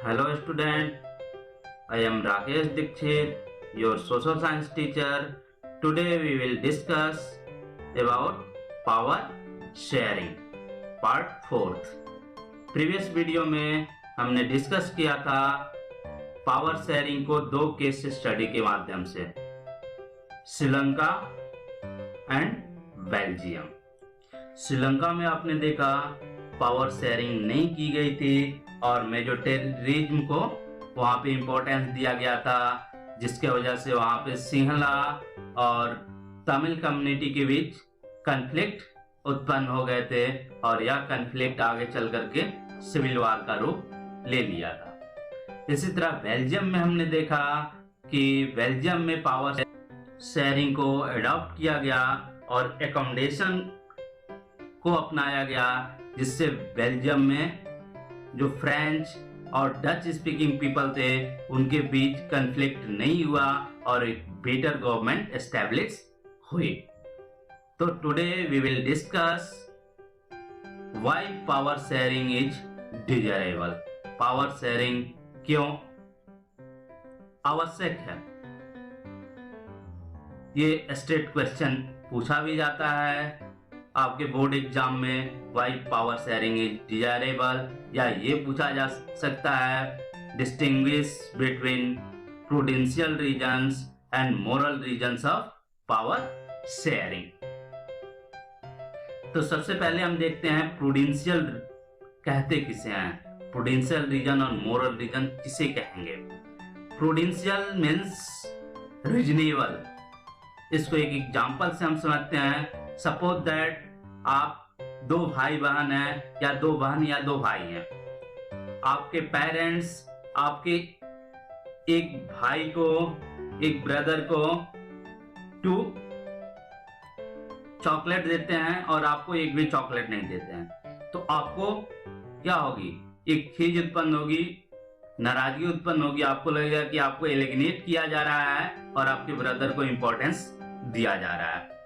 Hello student, I am Rakesh Dikshit, your social science teacher. Today we will discuss about power sharing part 4th. Previous video में हमने discuss किया था power sharing को दो case study के माध्यम से, श्रीलंका एंड बेल्जियम। श्रीलंका में आपने देखा पावर शेयरिंग नहीं की गई थी और मेजोरिटेरिज्म को वहां पे इम्पोर्टेंस दिया गया था, जिसके वजह से वहां पे सिंहला और तमिल कम्युनिटी के बीच कन्फ्लिक्ट उत्पन्न हो गए थे और यह कन्फ्लिक्ट आगे चल करके सिविल वॉर का रूप ले लिया था। इसी तरह बेल्जियम में हमने देखा कि बेल्जियम में पावर शेयरिंग को अडॉप्ट किया गया और एकोमोडेशन को अपनाया गया, जिससे बेल्जियम में जो फ्रेंच और डच स्पीकिंग पीपल थे उनके बीच कन्फ्लिक्ट नहीं हुआ और एक बेटर गवर्नमेंट एस्टेब्लिश हुई। तो today we will discuss why power sharing is desirable. Power sharing क्यों आवश्यक है, ये स्ट्रेट क्वेश्चन पूछा भी जाता है आपके बोर्ड एग्जाम में, why power sharing is desirable. या ये पूछा जा सकता है distinguish between prudential reasons and moral reasons of power sharing. तो सबसे पहले हम देखते हैं प्रूडेंशियल कहते किसे हैं, प्रूडेंशियल रीजन और मोरल रीजन किसे कहेंगे। Prudential means reasonable. इसको एक एग्जांपल से हम समझते हैं। सपोज दैट आप दो भाई बहन हैं या दो बहन या दो भाई हैं। आपके पेरेंट्स आपके एक भाई को, एक ब्रदर को 2 चॉकलेट देते हैं और आपको एक भी चॉकलेट नहीं देते हैं, तो आपको क्या होगी, एक खीज उत्पन्न होगी, नाराजगी उत्पन्न होगी। आपको लगेगा कि आपको एलिमिनेट किया जा रहा है और आपके ब्रदर को इंपॉर्टेंस दिया जा रहा है।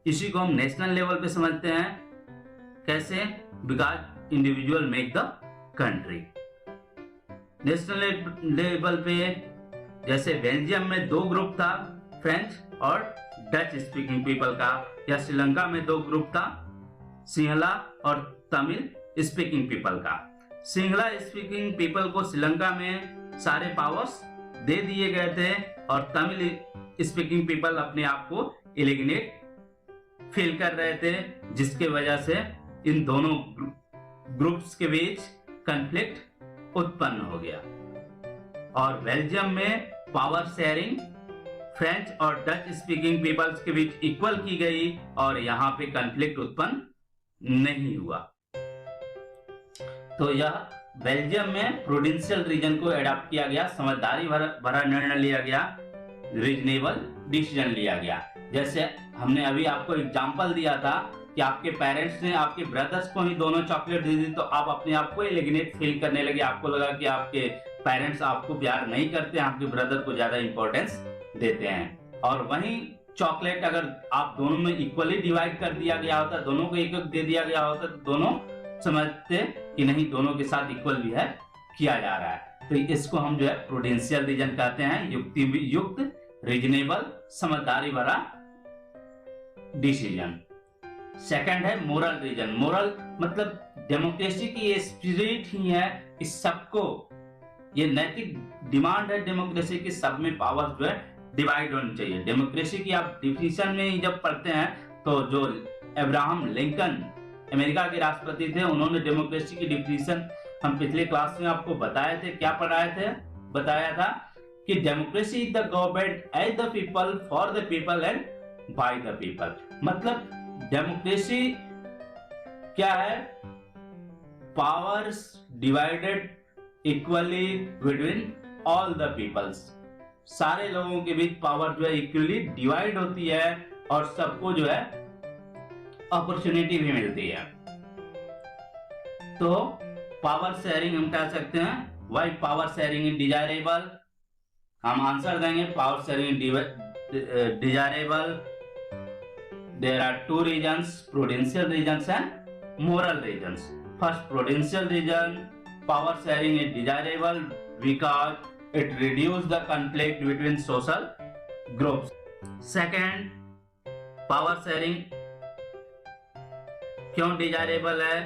इसी को हम नेशनल लेवल पे समझते हैं। कैसे? Because individual make the country. National level पे जैसे बेल्जियम में 2 ग्रुप था, फ्रेंच और डच स्पीकिंग पीपल का, या श्रीलंका में 2 ग्रुप था, सिंहला और तमिल स्पीकिंग पीपल का। सिंहला स्पीकिंग पीपल को श्रीलंका में सारे पावर्स दे दिए गए थे और तमिल स्पीकिंग पीपल अपने आप को एलिमिनेट फील कर रहे थे, जिसके वजह से इन दोनों ग्रुप्स के बीच कन्फ्लिक्ट उत्पन्न हो गया। और बेल्जियम में पावर शेयरिंग फ्रेंच और डच स्पीकिंग पीपल्स के बीच इक्वल की गई और यहां पे कन्फ्लिक्ट उत्पन्न नहीं हुआ। तो यह बेल्जियम में प्रूडेंशियल रीजन को एडॉप्ट किया गया, समझदारी भरा निर्णय लिया गया, रीजनेबल डिसीजन लिया गया। जैसे हमने अभी आपको एग्जांपल दिया था कि आपके पेरेंट्स ने आपके ब्रदर्स को ही दोनों चॉकलेट दे दी, तो आप अपने आप को एलिमिनेट फील करने लगे। आपको लगा कि आपके पेरेंट्स आपको प्यार नहीं करते, आपके ब्रदर को ज्यादा इंपॉर्टेंस देते हैं। और वहीं चॉकलेट अगर आप दोनों में इक्वली डिवाइड कर दिया गया होता, दोनों को एक दे दिया गया होता, तो दोनों समझते कि नहीं, दोनों के साथ इक्वल बिहेव किया जा रहा है। तो इसको हम जो है प्रूडेंशियल रीजन कहते हैं, युक्त रीजनेबल समझदारी भरा डिसीजन। सेकंड है मोरल रीजन। मोरल मतलब डेमोक्रेसी की ये स्पिरिट ही है कि सबको, ये नैतिक डिमांड है डेमोक्रेसी की, सब में पावर जो है डिवाइड होनी चाहिए। डेमोक्रेसी की आप डिफिनेशन में ही जब पढ़ते हैं तो जो अब्राहम लिंकन अमेरिका के राष्ट्रपति थे, उन्होंने डेमोक्रेसी की डिफिनेशन हम पिछले क्लास में आपको बताए थे। क्या पढ़ाए थे? बताया था कि democracy is the government as the people, for the people and by the people. मतलब डेमोक्रेसी क्या है? Powers divided equally between all the peoples. सारे लोगों के बीच पावर जो है इक्वली डिवाइड होती है और सबको जो है अपॉर्चुनिटी भी मिलती है। तो पावर शेयरिंग हम कह सकते हैं why power sharing is desirable. हम आंसर देंगे power sharing desirable. There are 2 regions, prudential regions and moral regions. First, prudential region power sharing is desirable because it reduces the conflict between social groups. Second, power sharing क्यों desirable है?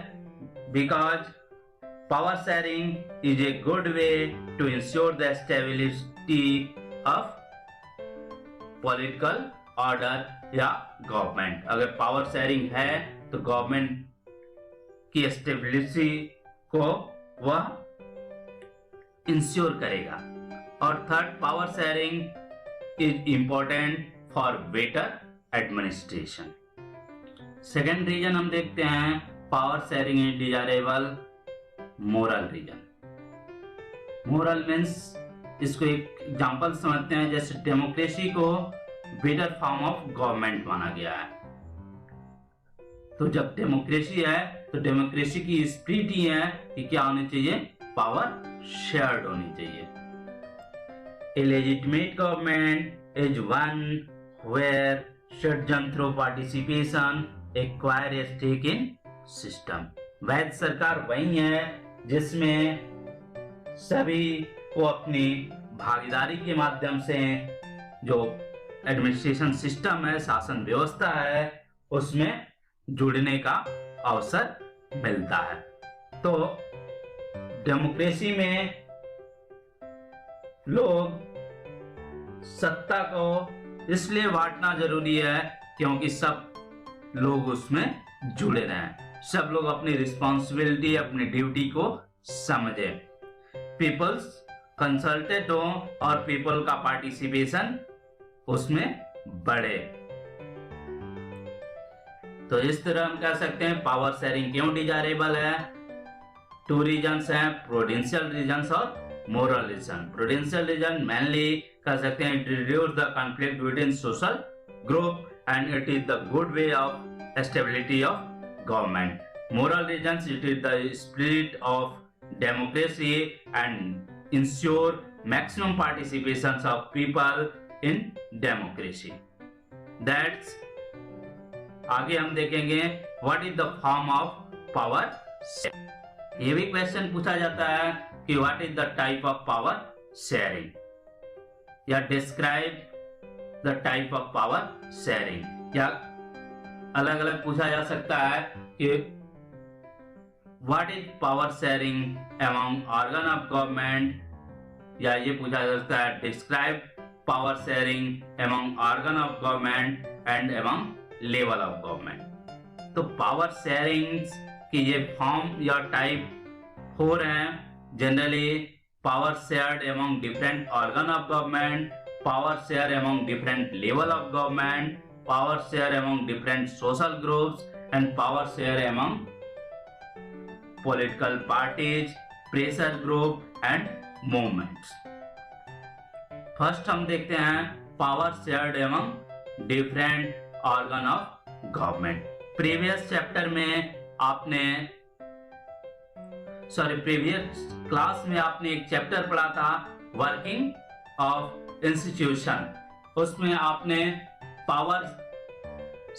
Because power sharing is a good way to ensure the stability of political order या government. अगर power sharing है तो government की stability को वह ensure करेगा. और third, power sharing is important for better administration. Second reason हम देखते हैं, power sharing is desirable. Moral reason. Moral means, इसको एक एग्जांपल समझते हैं. जैसे डेमोक्रेसी को बेटर फॉर्म ऑफ गवर्नमेंट माना गया है, तो जब डेमोक्रेसी है तो डेमोक्रेसी की स्पिरिट ही है कि क्या होनी चाहिए? पावर शेयर्ड होनी चाहिए. A legitimate government is one where citizen through participation acquire a stake in system. वैध सरकार वही है जिसमें सभी को अपनी भागीदारी के माध्यम से जो एडमिनिस्ट्रेशन सिस्टम है, शासन व्यवस्था है, उसमें जुड़ने का अवसर मिलता है. तो डेमोक्रेसी में लोग सत्ता को इसलिए बांटना जरूरी है क्योंकि सब लोग उसमें जुड़े रहें, सब लोग अपनी रिस्पॉन्सिबिलिटी, अपनी ड्यूटी को समझे, पीपल्स कंसल्टेड हो और पीपल का पार्टिसिपेशन उसमें बढ़े. तो इस तरह हम कह सकते हैं पावर शेयरिंग क्यों डिजायरेबल है. टू रीजंस हैं, प्रूडेंशियल रीजंस और moral reason. Prudential reason mainly कह सकते हैं reduce the conflict between social group and it is the good way of stability of government. Moral reasons, it is the spirit of democracy and ensure maximum participation of people in democracy. That's. आगे हम देखेंगे what is the form of power. ये भी question पूछा जाता है कि what is the type of power sharing या describe the type of power sharing. या अलग अलग पूछा जा सकता है कि what is power sharing among organ of government, या ये पूछा जा सकता है describe power sharing among organ of government and among level of government. तो पावर शेयरिंग की ये फॉर्म या टाइप हो रहे हैं. Generally power shared among different organ of government, power share among different level of government, power share among different social groups and power share among political parties, pressure group and movements. First हम देखते हैं power shared among different organ of government. Previous chapter में previous class में आपने एक chapter पढ़ा था working of institution. उसमें आपने पावर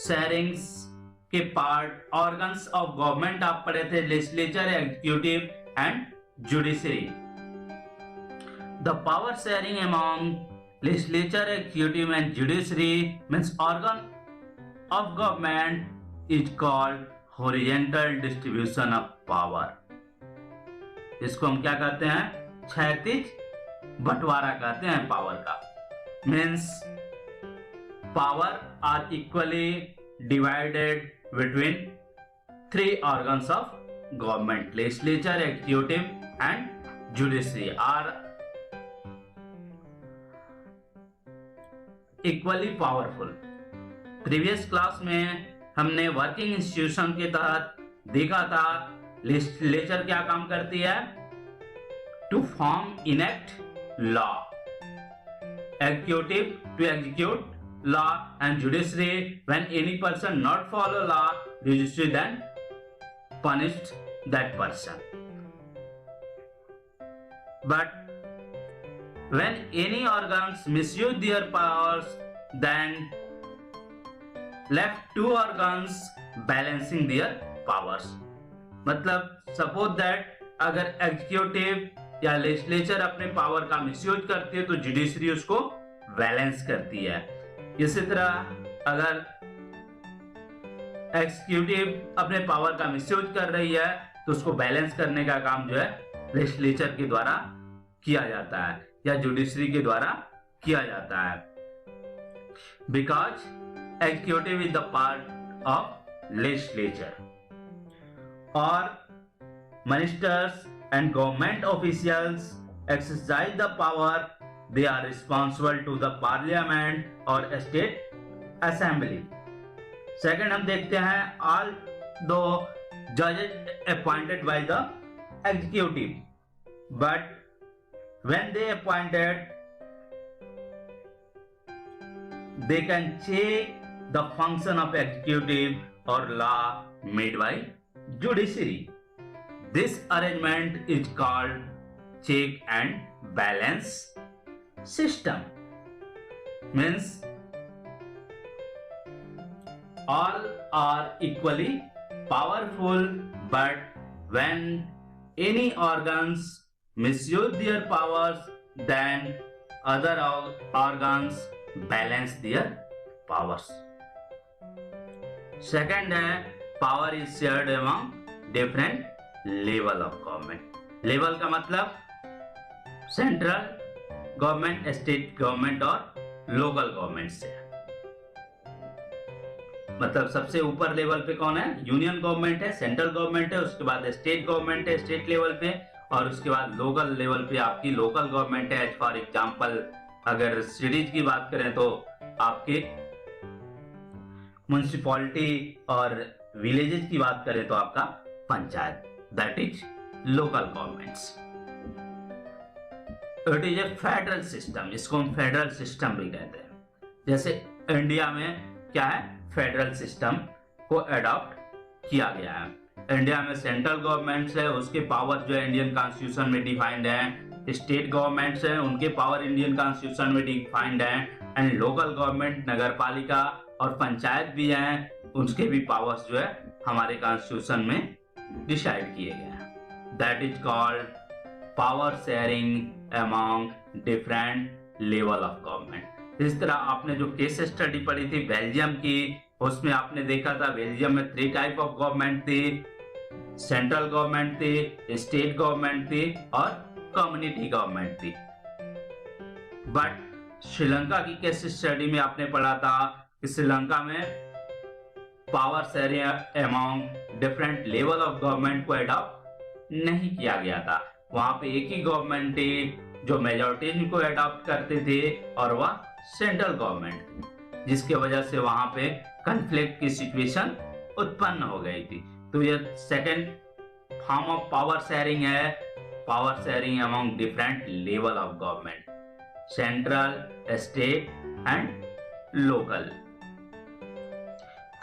शेयरिंग्स के पार्ट ऑर्गन्स ऑफ गवर्नमेंट आप पढ़े थे, legislature, executive and judiciary. The power sharing among legislature, executive and judiciary means organ of government is called horizontal distribution of power. इसको हम क्या कहते हैं? क्षैतिज बंटवारा कहते हैं पावर का. Means power are equally divided between three organs of government, legislature, executive and judiciary are equally powerful. Previous class में हमने वर्किंग इंस्टीट्यूशन के तहत देखा था लेजिस्लेचर क्या काम करती है? To form enact law, executive to execute law and judiciary when any person not follow law, judiciary then punished that person. But when any organs misuse their powers, then left two organs balancing their powers. मतलब suppose that अगर executive या legislature अपने power का misuse करती है तो judiciary उसको balance करती है। इसी तरह अगर एग्जीक्यूटिव अपने पावर का मिसयूज कर रही है तो उसको बैलेंस करने का काम जो है लेजिस्लेचर के द्वारा किया जाता है या जुडिशरी के द्वारा किया जाता है। Because executive is the part of legislature और ministers and government officials exercise the power. They are responsible to the parliament or state assembly. Second हम देखते हैं all the judges appointed by the executive, but when they appointed they can check the function of executive or law made by judiciary. This arrangement is called check and balance system. Means all are equally powerful, but when any organs misuse their powers, then other organs balance their powers. Second है power is shared among different level of government. Level का मतलब central government, state government और local government से। मतलब सबसे ऊपर level पे कौन है? यूनियन गवर्नमेंट है, सेंट्रल गवर्नमेंट है, उसके बाद स्टेट गवर्नमेंट है स्टेट लेवल पे, और उसके बाद लोकल लेवल पे आपकी लोकल गवर्नमेंट है। एज फॉर एग्जांपल अगर सिटीज की बात करें तो आपके म्युनिसिपैलिटी और विलेजेस की बात करें तो आपका panchayat, that is local governments. It is a federal system, इसको हम फेडरल सिस्टम भी कहते हैं। जैसे इंडिया में क्या है, फेडरल सिस्टम को अडॉप्ट किया गया है। इंडिया में सेंट्रल गवर्नमेंट्स है, उसके पावर जो है इंडियन कॉन्स्टिट्यूशन में डिफाइंड है। स्टेट गवर्नमेंट्स है, उनके पावर इंडियन कॉन्स्टिट्यूशन में डिफाइंड है। एंड लोकल गवर्नमेंट, नगर पालिका और पंचायत भी हैं, उसके भी पावर्स जो है हमारे कॉन्स्टिट्यूशन में डिसाइड किए गए हैं। That is called power sharing among different level of government. इस तरह आपने जो केस स्टडी पढ़ी थी बेल्जियम की, उसमें आपने देखा था बेल्जियम में 3 टाइप ऑफ गवर्नमेंट थी, सेंट्रल गवर्नमेंट थी, स्टेट गवर्नमेंट थी और कम्युनिटी गवर्नमेंट थी। बट श्रीलंका की केस स्टडी में आपने पढ़ा था कि श्रीलंका में power sharing among different level of government को अडॉप्ट नहीं किया गया था। वहां पे एक ही गवर्नमेंट थी जो मेजॉरिटी को अडॉप्ट करते थे और वह सेंट्रल गवर्नमेंट थी, जिसके वजह से वहां पे कॉन्फ्लिक्ट की सिचुएशन उत्पन्न हो गई थी। तो ये second form of power sharing है, power sharing among different level of government, central, state and local.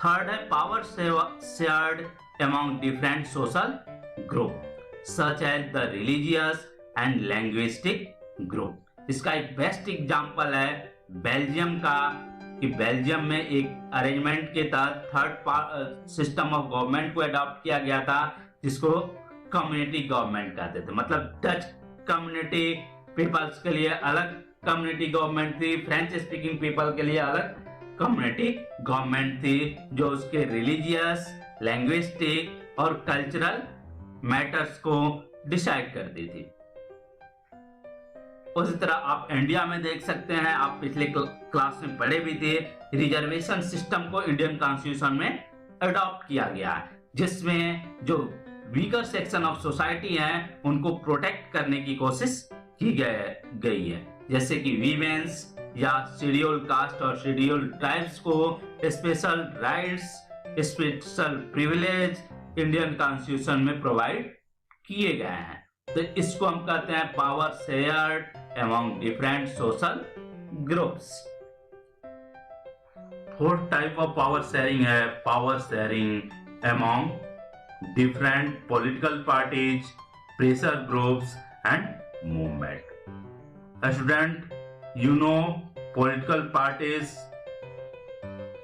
Third है power shared among different social group such as the religious and linguistic group। इसका एक बेस्ट एग्जांपल है Belgium का, कि Belgium में एक arrangement के तहत थर्ड सिस्टम ऑफ गवर्नमेंट को अडॉप्ट किया गया था जिसको कम्युनिटी गवर्नमेंट कहते थे। मतलब डच कम्युनिटी पीपल्स के लिए अलग कम्युनिटी गवर्नमेंट थी, फ्रेंच स्पीकिंग पीपल के लिए अलग कम्युनिटी गवर्नमेंट थी, जो उसके रिलीजियस, लैंग्विस्टिक और कल्चरल मैटर्स को डिसाइड करती थी। उसी तरह आप इंडिया में देख सकते हैं, आप पिछले क्लास में पढ़े भी थे, रिजर्वेशन सिस्टम को इंडियन कॉन्स्टिट्यूशन में अडॉप्ट किया गया है, जिसमें जो वीकर सेक्शन ऑफ सोसाइटी हैं उनको प्रोटेक्ट करने की कोशिश की गई है। जैसे कि वीमेंस या शेड्यूल कास्ट और शेड्यूल ट्राइब्स को special rights, special privilege Indian constitution में प्रोवाइड किए गए हैं। तो इसको हम कहते हैं power shared among different social groups. Fourth type of power sharing है power sharing among different political parties, pressure groups and movement. Student, you know political parties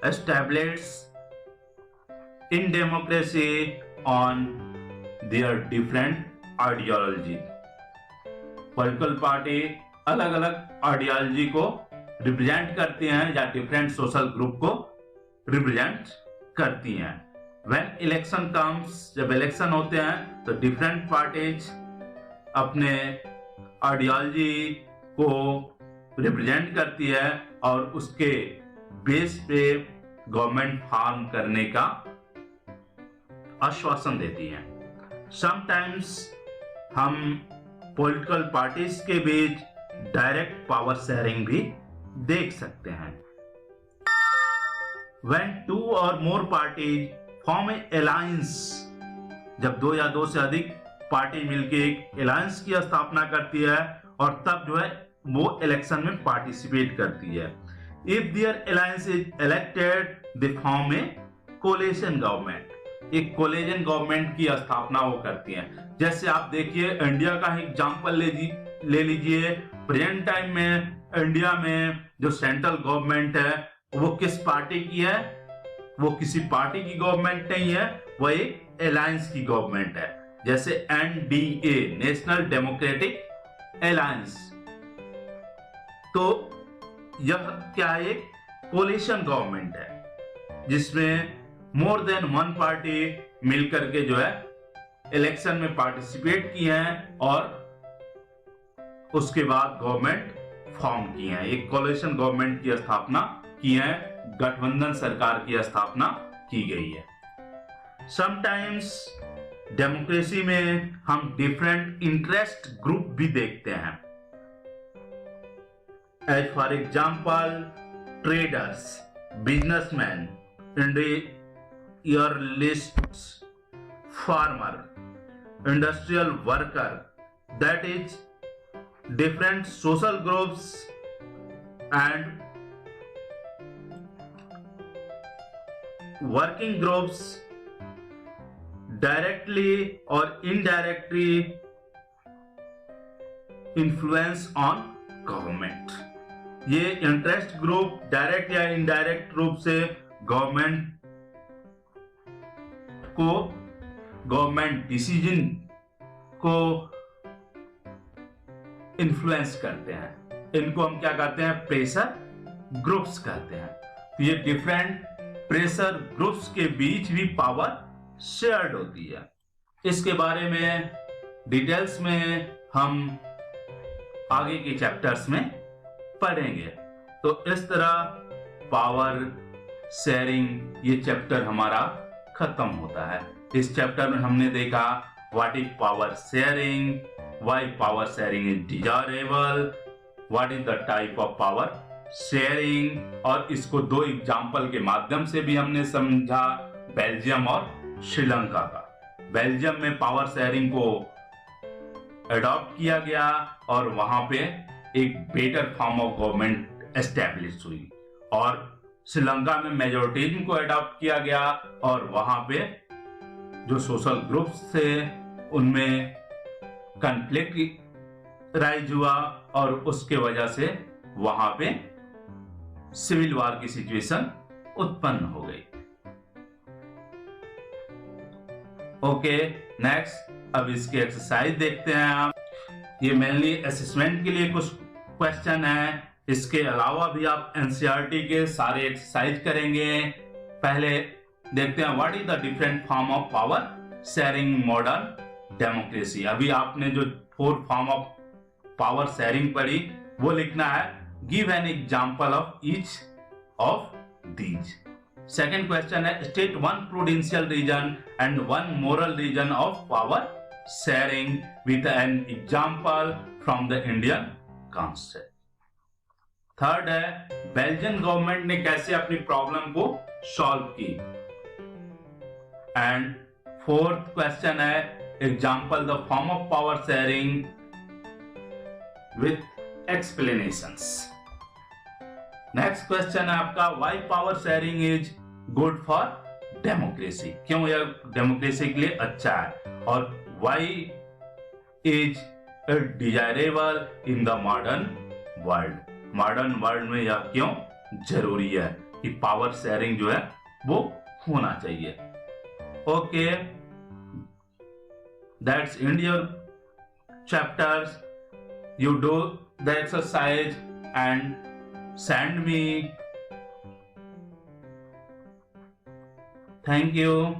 established in democracy on their different ideology. Political party अलग अलग ideology को represent करती हैं या different social group को represent करती हैं। व्हेन इलेक्शन कम्स, जब इलेक्शन होते हैं तो डिफरेंट पार्टीज अपने आइडियोलॉजी को रिप्रेजेंट करती है और उसके बेस पे गवर्नमेंट फॉर्म करने का आश्वासन देती है। समटाइम्स हम पॉलिटिकल पार्टीज के बीच डायरेक्ट पावर शेयरिंग भी देख सकते हैं। When two or more parties form an alliance, जब दो या दो से अधिक पार्टी मिलकर एक अलायंस की स्थापना करती है और तब जो है वो इलेक्शन में पार्टिसिपेट करती है। If their alliance is elected, they form a coalition government. एक कोलिजन गवर्नमेंट की स्थापना वो करती हैं। जैसे आप देखिए इंडिया का एग्जांपल ले लीजिए। प्रेजेंट टाइम में इंडिया में जो सेंट्रल गवर्नमेंट है वो किस पार्टी की है? वो किसी पार्टी की गवर्नमेंट नहीं है, वो एक अलायंस की गवर्नमेंट है। जैसे एनडीए, नेशनल डेमोक्रेटिक अलायंस। तो यह क्या है? एक कोलिशन गवर्नमेंट है जिसमें मोर देन वन पार्टी मिलकर के जो है इलेक्शन में पार्टिसिपेट की हैं और उसके बाद गवर्नमेंट फॉर्म की है। एक कोलिशन गवर्नमेंट की स्थापना की है, गठबंधन सरकार की स्थापना की गई है। समटाइम्स डेमोक्रेसी में हम डिफरेंट इंटरेस्ट ग्रुप भी देखते हैं। As for example traders, businessman, industrialists, farmer, industrial worker, that is different social groups and working groups directly or indirectly influence on government. ये इंटरेस्ट ग्रुप डायरेक्ट या indirect रूप से government decision को influence करते हैं। इनको हम क्या कहते हैं? प्रेशर ग्रुप्स कहते हैं। तो ये डिफरेंट प्रेशर ग्रुप्स के बीच भी पावर शेयर्ड होती है। इसके बारे में डिटेल्स में हम आगे के चैप्टर्स में पढ़ेंगे। तो इस तरह पावर शेयरिंग ये चैप्टर हमारा खत्म होता है। इस चैप्टर में हमने देखा what is power sharing, why power sharing is desirable, what is the type of power sharing, और इसको दो एग्जाम्पल के माध्यम से भी हमने समझा, बेल्जियम और श्रीलंका का। बेल्जियम में पावर शेयरिंग को अडॉप्ट किया गया और वहां पे एक better form of government establish हुई, और श्रीलंका में मेजोरिटिज्म को अडॉप्ट किया गया और वहां पे जो सोशल ग्रुप्स थे उनमें कॉन्फ्लिक्ट राइज हुआ और उसके वजह से वहां पे सिविल वॉर की सिचुएशन उत्पन्न हो गई। ओके, नेक्स्ट अब इसके एक्सरसाइज देखते हैं हम। ये मेनली असेसमेंट के लिए कुछ क्वेश्चन है। इसके अलावा भी आप एनसीईआरटी के सारे एक्सरसाइज करेंगे। पहले देखते हैं what is the different form of power sharing modern democracy. अभी आपने जो 4 फॉर्म ऑफ पावर शेयरिंग पढ़ी वो लिखना है। Give an example of each of these. Second question है state one prudential reason and one moral reason of power sharing with an example from the Indian constitution. Third है Belgian government ने कैसे अपनी problem को solve की। And fourth question है example the form of power sharing with explanations. Next question है आपका why power sharing is good for democracy. क्यों यह डेमोक्रेसी के लिए अच्छा है, और why is it desirable in the modern world. Modern world में यह क्यों जरूरी है कि पावर शेयरिंग जो है वो होना चाहिए। Okay, that's end your chapters. You do the exercise and send me. Thank you.